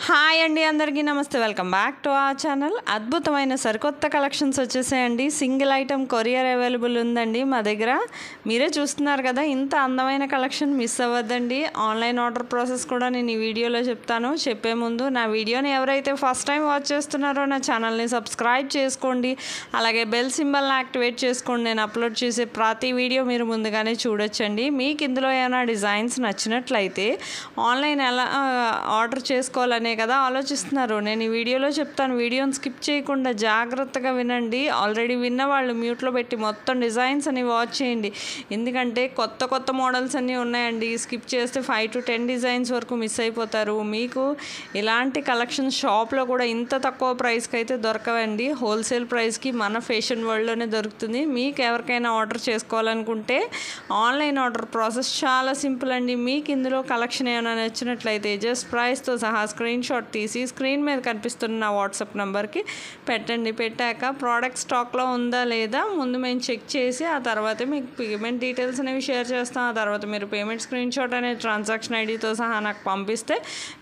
Hi అండి, అందరికీ నమస్తే. Welcome back to our channel. అద్భుతమైన సరికొత్త కలెక్షన్స్ వచ్చేసాయండి. సింగిల్ ఐటమ్ కొరియర్ అవైలబుల్ ఉందండి మా దగ్గర. మీరే చూస్తున్నారు కదా, ఇంత అందమైన కలెక్షన్ మిస్ అవ్వద్దండి. ఆన్లైన్ ఆర్డర్ ప్రాసెస్ కూడా నేను ఈ వీడియోలో చెప్తాను. చెప్పే ముందు నా వీడియోని ఎవరైతే ఫస్ట్ టైం వాచ్ చేస్తున్నారో నా ఛానల్ని సబ్స్క్రైబ్ చేసుకోండి. అలాగే బెల్ సింబల్ని యాక్టివేట్ చేసుకోండి. నేను అప్లోడ్ చేసే ప్రతి వీడియో మీరు ముందుగానే చూడొచ్చండి. మీకు ఇందులో ఏమైనా డిజైన్స్ నచ్చినట్లయితే ఆన్లైన్ ఎలా ఆర్డర్ చేసుకోవాలని కదా ఆలోచిస్తున్నారు. నేను ఈ వీడియోలో చెప్తాను. వీడియోని స్కిప్ చేయకుండా జాగ్రత్తగా వినండి. ఆల్రెడీ విన్న వాళ్ళు మ్యూట్లో పెట్టి మొత్తం డిజైన్స్ అని వాచ్ చేయండి. ఎందుకంటే కొత్త మోడల్స్ అన్నీ ఉన్నాయండి. స్కిప్ చేస్తే 5 to 10 డిజైన్స్ వరకు మిస్ అయిపోతారు. మీకు ఇలాంటి కలెక్షన్ షాప్లో కూడా ఇంత తక్కువ ప్రైస్కి అయితే దొరకవండి. హోల్సేల్ ప్రైస్కి మన ఫ్యాషన్ వరల్డ్లోనే దొరుకుతుంది. మీకు ఎవరికైనా ఆర్డర్ చేసుకోవాలనుకుంటే ఆన్లైన్ ఆర్డర్ ప్రాసెస్ చాలా సింపుల్ అండి. మీకు ఇందులో కలెక్షన్ ఏమైనా నచ్చినట్లయితే జస్ట్ ప్రైస్తో సహా స్క్రీన్ షాట్ తీసి స్క్రీన్ మీద కనిపిస్తున్న నా వాట్సాప్ నెంబర్కి పెట్టండి. పెట్టాక ప్రోడక్ట్ స్టాక్లో ఉందా లేదా ముందు మేము చెక్ చేసి ఆ తర్వాత మీకు పేమెంట్ డీటెయిల్స్ అనేవి షేర్ చేస్తాం. ఆ తర్వాత మీరు పేమెంట్ స్క్రీన్ షాట్ అనేది ట్రాన్సాక్షన్ ఐడితో సహా నాకు పంపిస్తే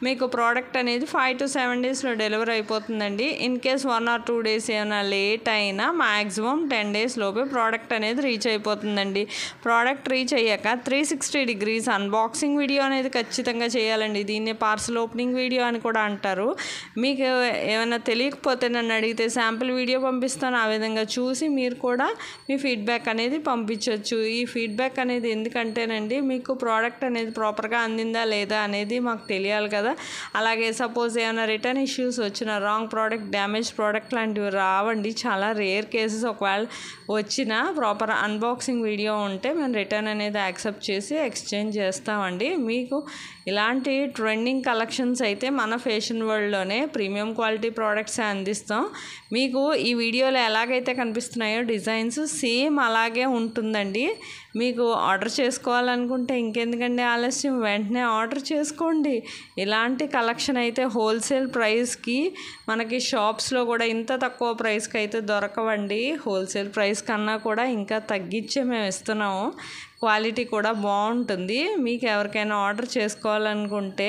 మీకు ప్రోడక్ట్ అనేది 5 to 7 డేస్లో డెలివరీ అయిపోతుందండి. ఇన్ కేస్ 1 or 2 డేస్ ఏమైనా లేట్ అయినా మ్యాక్సిమం 10 డేస్ లోపే ప్రోడక్ట్ అనేది రీచ్ అయిపోతుందండి. ప్రోడక్ట్ రీచ్ అయ్యాక 360 degrees అన్బాక్సింగ్ వీడియో అనేది ఖచ్చితంగా చేయాలండి. దీన్ని పార్సల్ ఓపెనింగ్ వీడియో అని కూడా అంటారు. మీకు ఏమైనా తెలియకపోతే నన్ను అడిగితే శాంపిల్ వీడియో పంపిస్తాను. ఆ విధంగా చూసి మీరు కూడా మీ ఫీడ్బ్యాక్ అనేది పంపించవచ్చు. ఈ ఫీడ్బ్యాక్ అనేది ఎందుకంటేనండి మీకు ప్రోడక్ట్ అనేది ప్రాపర్గా అందిందా లేదా అనేది మాకు తెలియాలి కదా. అలాగే సపోజ్ ఏమైనా రిటర్న్ ఇష్యూస్ వచ్చినా, రాంగ్ ప్రోడక్ట్, డ్యామేజ్ ప్రోడక్ట్ లాంటివి రావండి. చాలా రేర్ కేసెస్. ఒకవేళ వచ్చినా ప్రాపర్ అన్బాక్సింగ్ వీడియో ఉంటే మేము రిటర్న్ అనేది యాక్సెప్ట్ చేసి ఎక్స్చేంజ్ చేస్తామండి. మీకు ఇలాంటి ట్రెండింగ్ కలెక్షన్స్ అయితే మన ఫ్యాషన్ వరల్డ్లోనే ప్రీమియం క్వాలిటీ ప్రోడక్ట్స్ అందిస్తాం. మీకు ఈ వీడియోలో ఎలాగైతే కనిపిస్తున్నాయో డిజైన్స్ సేమ్ అలాగే ఉంటుందండి. మీకు ఆర్డర్ చేసుకోవాలనుకుంటే ఇంకెందుకండి ఆలస్యం, వెంటనే ఆర్డర్ చేసుకోండి. ఇలాంటి కలెక్షన్ అయితే హోల్సేల్ ప్రైస్కి మనకి షాప్స్లో కూడా ఇంత తక్కువ ప్రైస్కి అయితే దొరకవండి. హోల్సేల్ ప్రైస్ కన్నా కూడా ఇంకా తగ్గించే మేము ఇస్తున్నాము. క్వాలిటీ కూడా బాగుంటుంది. మీకు ఎవరికైనా ఆర్డర్ చేసుకోవాలనుకుంటే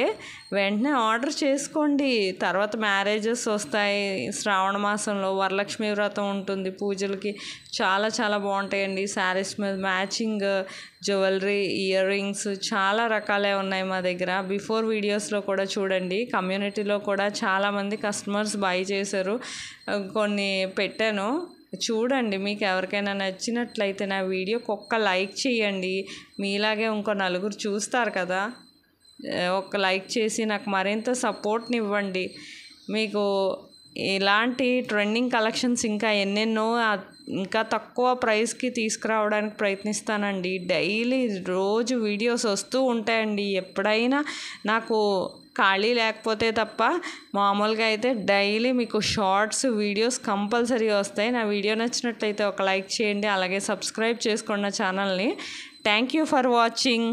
వెంటనే ఆర్డర్ చేసుకోండి. తర్వాత మ్యారేజెస్ వస్తాయి. శ్రావణ మాసంలో వరలక్ష్మి వ్రతం ఉంటుంది. పూజలకి చాలా బాగుంటాయండి. శారీస్ మీద మ్యాచింగ్ జ్యువెలరీ, ఇయర్ రింగ్స్ చాలా రకాలే ఉన్నాయి మా దగ్గర. బిఫోర్ వీడియోస్లో కూడా చూడండి. కమ్యూనిటీలో కూడా చాలామంది కస్టమర్స్ బై చేశారు. కొన్ని పెట్టాను, చూడండి. మీకు ఎవరికైనా నచ్చినట్లయితే నా వీడియోకి ఒక్క లైక్ చేయండి. మీలాగే ఇంకో నలుగురు చూస్తారు కదా, ఒక లైక్ చేసి నాకు మరింత సపోర్ట్ని ఇవ్వండి. మీకు ఇలాంటి ట్రెండింగ్ కలెక్షన్స్ ఇంకా ఎన్నెన్నో ఇంకా తక్కువ ప్రైస్కి తీసుకురావడానికి ప్రయత్నిస్తానండి. డైలీ రోజు వీడియోస్ వస్తూ ఉంటాయండి. ఎప్పుడైనా నాకు ఖాళీ లేకపోతే తప్ప మామూలుగా అయితే డైలీ మీకు షార్ట్స్ వీడియోస్ కంపల్సరీ వస్తాయి. నా వీడియో నచ్చినట్లయితే ఒక లైక్ చేయండి. అలాగే సబ్స్క్రైబ్ చేసుకోండి నా ఛానల్ని. Thank you for watching.